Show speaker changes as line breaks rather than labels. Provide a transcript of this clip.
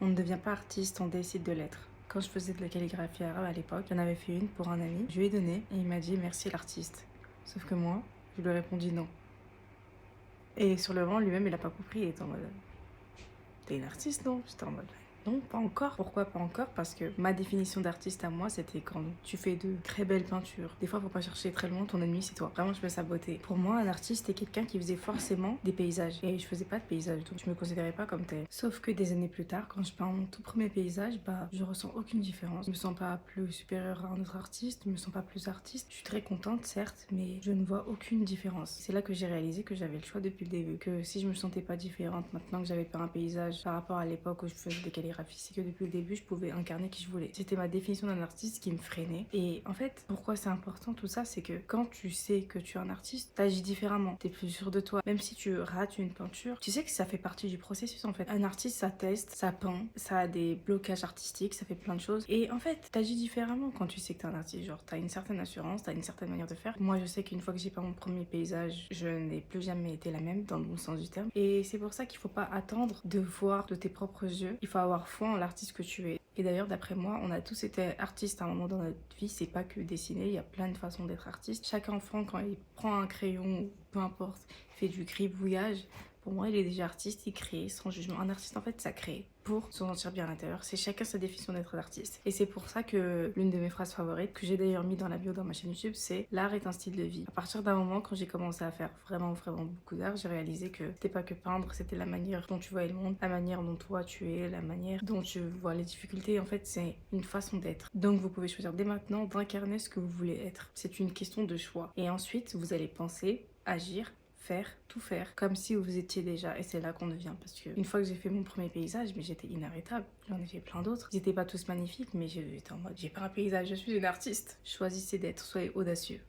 On ne devient pas artiste, on décide de l'être. Quand je faisais de la calligraphie arabe à l'époque, j'en avais fait une pour un ami. Je lui ai donné et il m'a dit merci l'artiste. Sauf que moi, je lui ai répondu non. Et sur le moment, lui-même, il a pas compris. Il était en mode t'es une artiste, non? J'étais en mode non, pas encore. Pourquoi pas encore? Parce que ma définition d'artiste à moi, c'était quand tu fais de très belles peintures. Des fois, faut pas chercher très loin, ton ennemi, c'est toi. Vraiment, je me sabotais. Pour moi, un artiste, c'était quelqu'un qui faisait forcément des paysages. Et je faisais pas de paysages, donc je me considérais pas comme tel. Sauf que des années plus tard, quand je peins mon tout premier paysage, bah, je ressens aucune différence. Je me sens pas plus supérieure à un autre artiste, je me sens pas plus artiste. Je suis très contente, certes, mais je ne vois aucune différence. C'est là que j'ai réalisé que j'avais le choix depuis le début. Que si je me sentais pas différente maintenant que j'avais peint un paysage par rapport à l'époque où je faisais des calligraphies, c'est que depuis le début, je pouvais incarner qui je voulais. C'était ma définition d'un artiste qui me freinait. Et en fait, pourquoi c'est important tout ça, c'est que quand tu sais que tu es un artiste, t'agis différemment, t'es plus sûr de toi. Même si tu rates une peinture, tu sais que ça fait partie du processus en fait. Un artiste, ça teste, ça peint, ça a des blocages artistiques, ça fait plein de choses. Et en fait, t'agis différemment quand tu sais que t'es un artiste. Genre, t'as une certaine assurance, t'as une certaine manière de faire. Moi, je sais qu'une fois que j'ai peint mon premier paysage, je n'ai plus jamais été la même dans le bon sens du terme. Et c'est pour ça qu'il faut pas attendre de voir de tes propres yeux. Il faut avoir foi en l'artiste que tu es. Et d'ailleurs, d'après moi, on a tous été artistes à un moment dans notre vie. C'est pas que dessiner, il y a plein de façons d'être artiste. Chaque enfant, quand il prend un crayon, peu importe, fait du gribouillage, pour moi, il est déjà artiste, il crée sans jugement. Un artiste, en fait, ça crée pour se sentir bien à l'intérieur. C'est chacun sa définition d'être artiste. Et c'est pour ça que l'une de mes phrases favorites, que j'ai d'ailleurs mis dans la bio dans ma chaîne YouTube, c'est l'art est un style de vie. À partir d'un moment, quand j'ai commencé à faire vraiment beaucoup d'art, j'ai réalisé que c'était pas que peindre, c'était la manière dont tu voyais le monde, la manière dont toi tu es, la manière dont tu vois les difficultés. En fait, c'est une façon d'être. Donc vous pouvez choisir dès maintenant d'incarner ce que vous voulez être. C'est une question de choix. Et ensuite, vous allez penser, agir, faire, tout faire, comme si vous étiez déjà. Et c'est là qu'on devient. Parce que une fois que j'ai fait mon premier paysage, mais j'étais inarrêtable. J'en ai fait plein d'autres. Ils étaient pas tous magnifiques, mais j'étais en mode, j'ai pas un paysage, je suis une artiste. Choisissez d'être, soyez audacieux.